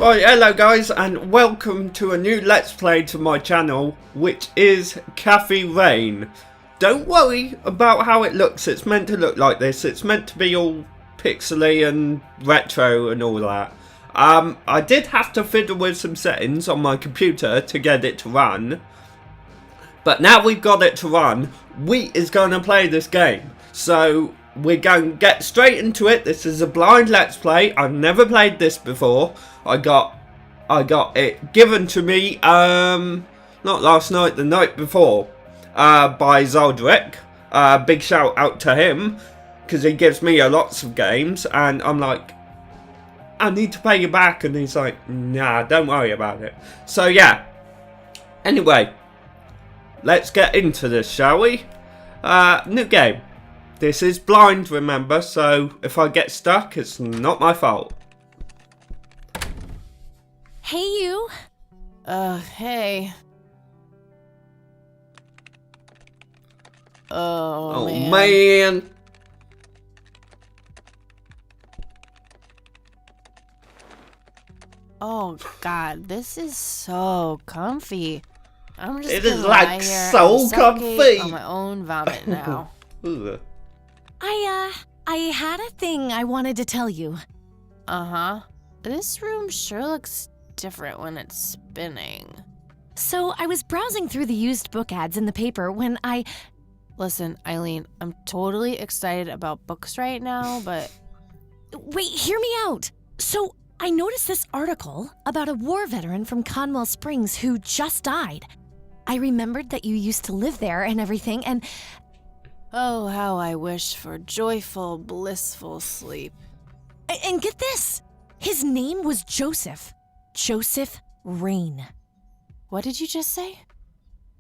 Right, hello guys, and welcome to a new Let's Play to my channel, which is Cafe Rain. Don't worry about how it looks, it's meant to look like this, it's meant to be all pixely and retro and all that. I did have to fiddle with some settings on my computer to get it to run, but now we've got it to run, we is going to play this game. So we're going to get straight into it. This is a blind Let's Play. I've never played this before. I got it given to me, not last night, the night before, by Zoldrick. Big shout out to him, because he gives me lots of games, and I'm like, I need to pay you back, and he's like, nah, don't worry about it. So yeah, anyway, let's get into this, shall we? New game. This is blind, remember, so if I get stuck, it's not my fault. Hey, you. Hey. Oh man. Oh, God, this is so comfy. I'm just It gonna is lie like here so and suffocate comfy. on my own vomit now. Ugh. I had a thing I wanted to tell you. Uh-huh. This room sure looks different when it's spinning. So I was browsing through the used book ads in the paper when Listen, Eileen, I'm totally excited about books right now, but... Wait, hear me out. So I noticed this article about a war veteran from Conwell Springs who just died. I remembered that you used to live there and everything, and... Oh, how I wish for joyful, blissful sleep. And get this! His name was Joseph. Joseph Rain. What did you just say?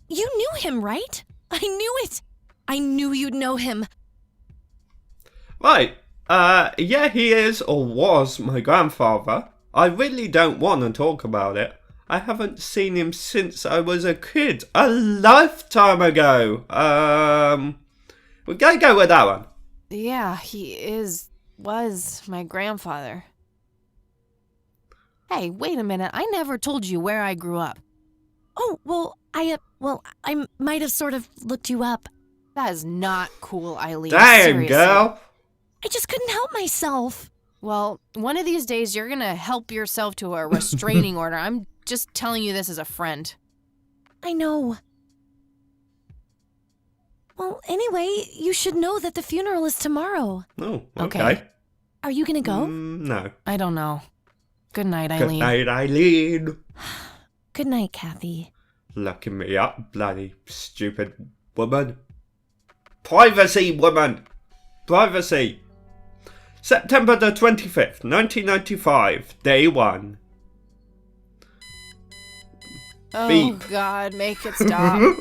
You knew him, right? I knew it! I knew you'd know him. Right, yeah, he is, or was, my grandfather. I really don't want to talk about it. I haven't seen him since I was a kid, a lifetime ago. We're gonna go with that one. Yeah, was my grandfather. Hey, wait a minute. I never told you where I grew up. Oh, well, I might have sort of looked you up. That is not cool, Eileen. Damn, Seriously. girl. I just couldn't help myself. Well, one of these days you're gonna help yourself to a restraining order. I'm just telling you this as a friend. I know. Well, anyway, you should know that the funeral is tomorrow. Oh, Okay. okay. Are you gonna go? No. I don't know. Good night, Good Eileen. night, Eileen. Good night, Kathy. Locking me up, bloody stupid woman. Privacy, woman. Privacy. September the 25th, 1995, day 1. Oh, Beep. God, make it stop.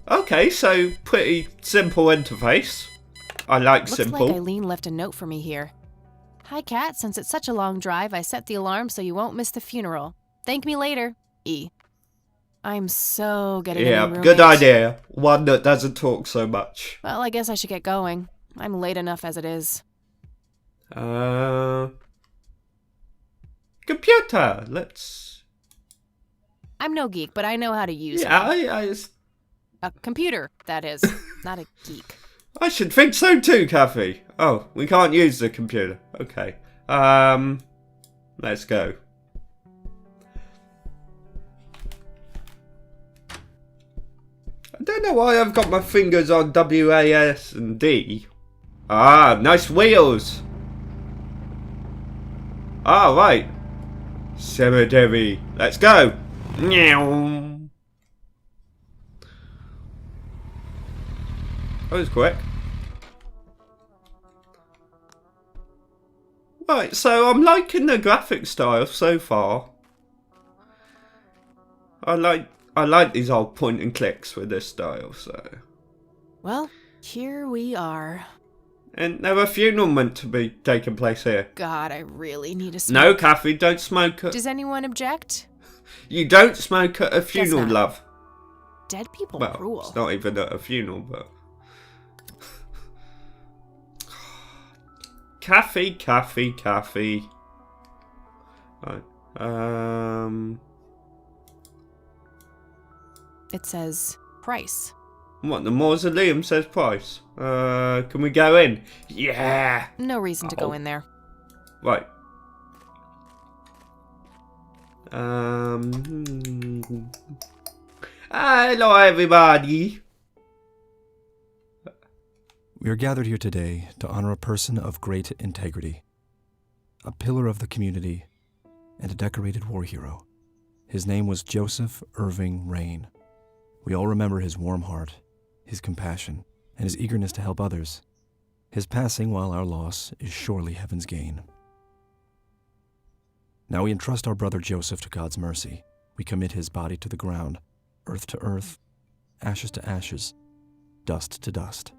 Okay, so pretty simple interface. I like Looks simple. like Eileen left a note for me here. Hi, Kat. Since it's such a long drive, I set the alarm so you won't miss the funeral. Thank me later. E. I'm so getting a Yeah, new good roommate. idea. One that doesn't talk so much. Well, I guess I should get going. I'm late enough as it is. Computer. Let's. I'm no geek, but I know how to use Yeah, it. A computer, that is. Not a geek. I should think so too, Kathy. Oh, we can't use the computer. Okay. Let's go. I don't know why I've got my fingers on W, A, S, and D. Ah, nice wheels. Ah, right. Cemetery. Let's go. Meow. That was quick. Right, so I'm liking the graphic style so far. I like these old point and clicks with this style, so. Well, here we are. And there a funeral meant to be taking place here. God, I really need a smoke. No, Kathy, don't smoke at... Does anyone object? You don't smoke at a funeral, not. love. Dead people Well, rule. it's not even at a funeral, but... Cafe. Right. It says price. What, the mausoleum says price? Can we go in? Yeah! No reason to go in there. Right. Hello everybody! We are gathered here today to honor a person of great integrity, a pillar of the community, and a decorated war hero. His name was Joseph Irving Rain. We all remember his warm heart, his compassion, and his eagerness to help others. His passing, while our loss, is surely heaven's gain. Now we entrust our brother Joseph to God's mercy. We commit his body to the ground, earth to earth, ashes to ashes, dust to dust,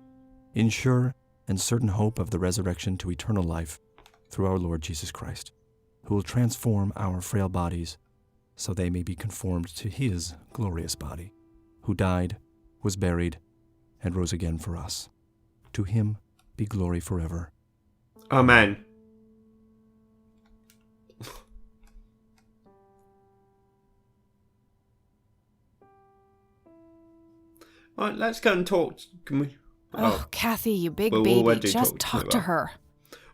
in sure and certain hope of the resurrection to eternal life through our Lord Jesus Christ, who will transform our frail bodies so they may be conformed to his glorious body, who died, was buried, and rose again for us. To him be glory forever. Amen. Right, let's go and talk. Can we? Oh, Kathy, you big We'll baby. already Just talk to talk to her. her.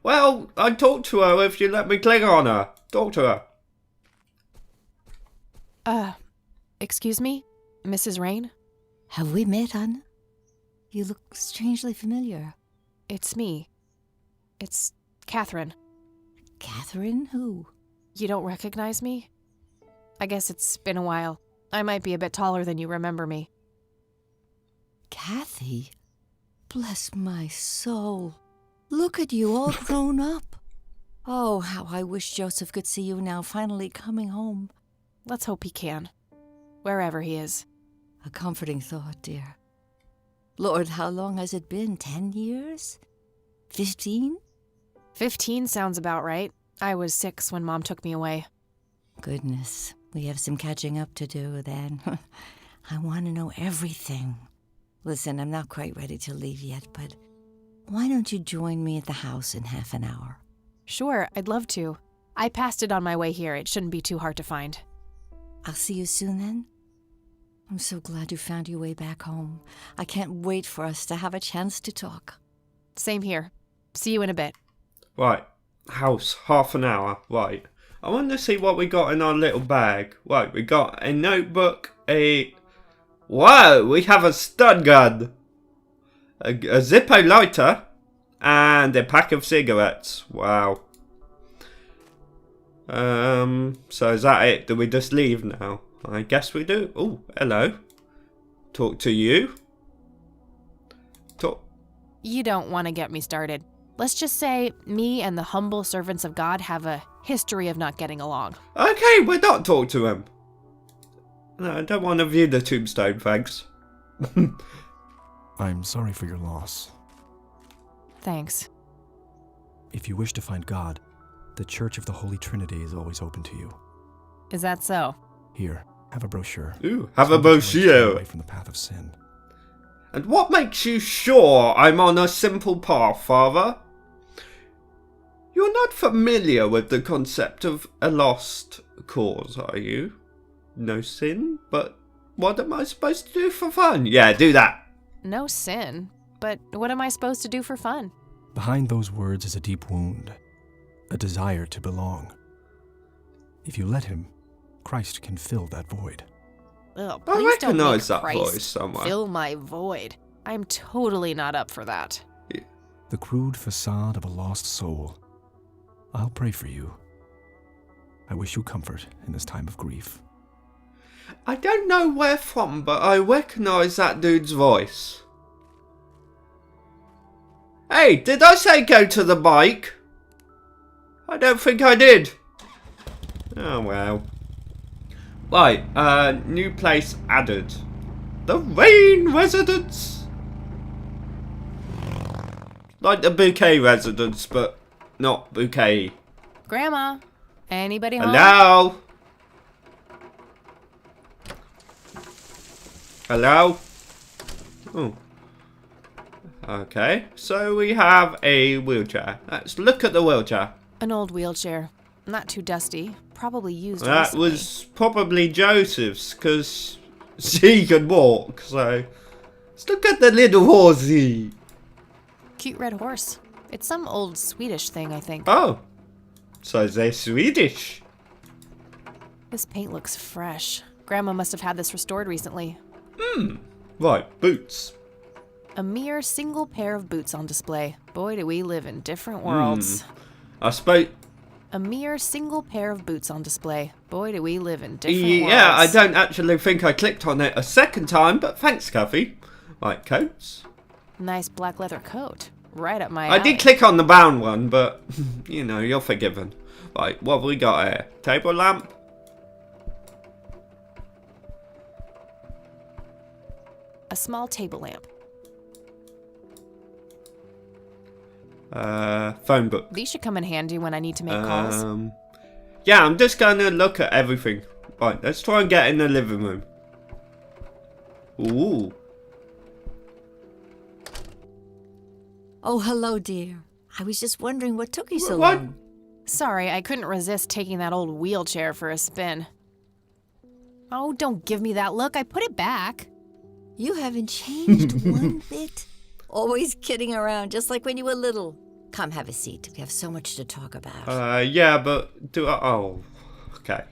Well, I'd talk to her if you let me click on her. Talk to her. Excuse me? Mrs. Rain? Have we met, Anna? You look strangely familiar. It's me. It's Catherine. Catherine? Who? You don't recognize me? I guess it's been a while. I might be a bit taller than you remember me. Kathy? Bless my soul. Look at you, all grown up. Oh, how I wish Joseph could see you now, finally coming home. Let's hope he can. Wherever he is. A comforting thought, dear. Lord, how long has it been? 10 years? 15? 15 sounds about right. I was 6 when Mom took me away. Goodness, we have some catching up to do then. I want to know everything. Listen, I'm not quite ready to leave yet, but why don't you join me at the house in half an hour? Sure, I'd love to. I passed it on my way here. It shouldn't be too hard to find. I'll see you soon then. I'm so glad you found your way back home. I can't wait for us to have a chance to talk. Same here. See you in a bit. Right, house, half an hour. Right, I want to see what we got in our little bag. Right, we got a notebook, Whoa, we have a stud gun, a Zippo lighter, and a pack of cigarettes. Wow. So is that it? Do we just leave now? I guess we do. Oh, hello. Talk to you. Talk. You don't want to get me started. Let's just say me and the humble servants of God have a history of not getting along. Okay, we're not talk to him. No, I don't want to view the tombstone, thanks. I'm sorry for your loss. Thanks. If you wish to find God, the Church of the Holy Trinity is always open to you. Is that so? Here, have a brochure. Ooh, have a Something to make you brochure. away from the path of sin. And what makes you sure I'm on a simple path, Father? You're not familiar with the concept of a lost cause, are you? No sin, but what am I supposed to do for fun? Yeah, do that. No sin. But what am I supposed to do for fun? Behind those words is a deep wound, a desire to belong. If you let him, Christ can fill that void. Ugh, I please don't make recognise that Christ voice somewhere. fill my void. I'm totally not up for that. The crude facade of a lost soul. I'll pray for you. I wish you comfort in this time of grief. I don't know where from, but I recognise that dude's voice. Hey, did I say go to the bike? I don't think I did. Oh well. Right, new place added. The Rain Residence. Like the Bouquet Residence, but not Bouquet. Grandma, anybody home? Hello? Hello? Oh. Okay, so we have a wheelchair. Let's look at the wheelchair. An old wheelchair. Not too dusty. Probably used That recently. was probably Joseph's, because she can walk, so... Let's look at the little horsey. Cute red horse. It's some old Swedish thing, I think. Oh, so they're Swedish. This paint looks fresh. Grandma must have had this restored recently. Right, boots. A mere single pair of boots on display. Boy, do we live in different worlds. I suppose... A mere single pair of boots on display. Boy, do we live in different worlds. Yeah, I don't actually think I clicked on it a second time, but thanks, Kathy. Right, coats. Nice black leather coat. Right up my I alley. did click on the brown one, but, you know, you're forgiven. Right, what have we got here? Table lamp. A small table lamp. Phone book. These should come in handy when I need to make calls. Yeah, I'm just going to look at everything. Right, let's try and get in the living room. Ooh. Oh, hello, dear. I was just wondering what took you so What? long. Sorry, I couldn't resist taking that old wheelchair for a spin. Oh, don't give me that look. I put it back. You haven't changed one bit. Always kidding around, just like when you were little. Come have a seat. We have so much to talk about. Yeah, but do I... Oh, okay.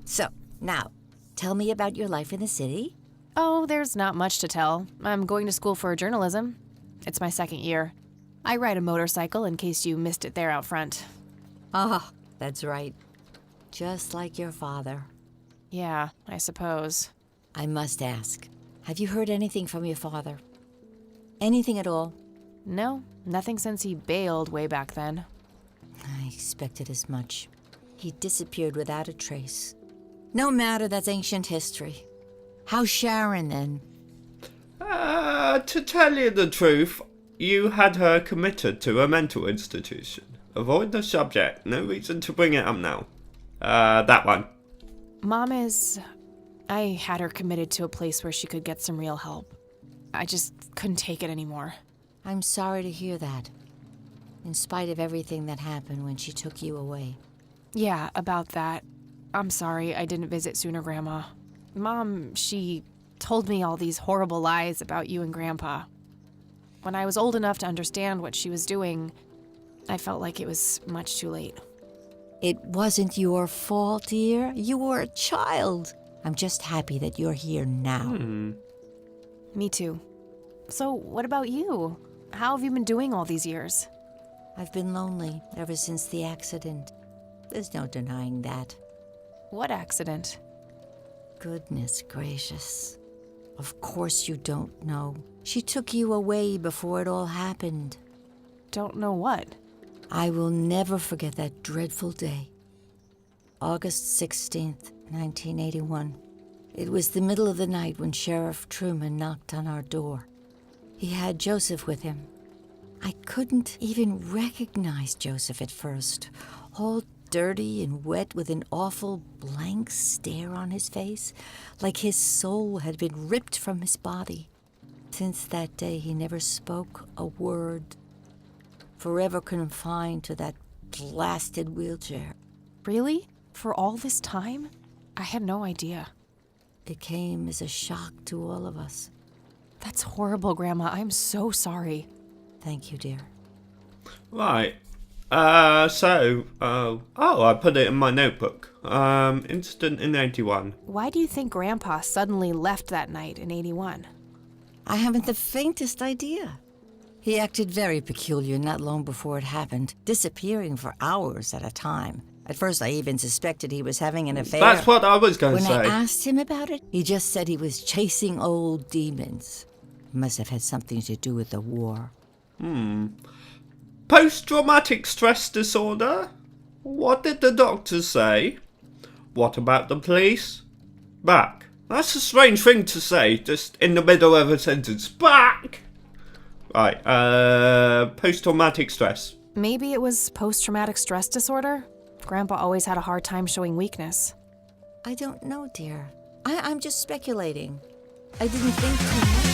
So, now, tell me about your life in the city. Oh, there's not much to tell. I'm going to school for journalism. It's my second year. I ride a motorcycle in case you missed it there out front. Ah, that's right. Just like your father. Yeah, I suppose. I must ask, have you heard anything from your father? Anything at all? No, nothing since he bailed way back then. I expected as much. He disappeared without a trace. No matter, that's ancient history. How's Sharon, then? To tell you the truth, you had her committed to a mental institution. Avoid the subject. No reason to bring it up now. That one. Mom is... I had her committed to a place where she could get some real help. I just couldn't take it anymore. I'm sorry to hear that. In spite of everything that happened when she took you away. Yeah, about that. I'm sorry I didn't visit sooner, Grandma. Mom, she told me all these horrible lies about you and Grandpa. When I was old enough to understand what she was doing, I felt like it was much too late. It wasn't your fault, dear. You were a child. I'm just happy that you're here now. Me too. So, what about you? How have you been doing all these years? I've been lonely ever since the accident. There's no denying that. What accident? Goodness gracious. Of course you don't know. She took you away before it all happened. Don't know what. I will never forget that dreadful day. August 16th, 1981. It was the middle of the night when Sheriff Truman knocked on our door. He had Joseph with him. I couldn't even recognize Joseph at first. All dirty and wet with an awful blank stare on his face, like his soul had been ripped from his body. Since that day, he never spoke a word. Forever confined to that blasted wheelchair. Really? For all this time? I had no idea. It came as a shock to all of us. That's horrible, Grandma. I'm so sorry. Thank you, dear. Right. I put it in my notebook. Incident in 81. Why do you think Grandpa suddenly left that night in 81? I haven't the faintest idea. He acted very peculiar not long before it happened, disappearing for hours at a time. At first, I even suspected he was having an affair. That's what I was going to When say. I asked him about it, he just said he was chasing old demons. Must have had something to do with the war. Post-traumatic stress disorder? What did the doctor say? What about the police? Back. That's a strange thing to say, just in the middle of a sentence. Back! Right, post-traumatic stress. Maybe it was post-traumatic stress disorder? Grandpa always had a hard time showing weakness. I don't know, dear. I'm just speculating. I didn't think too much.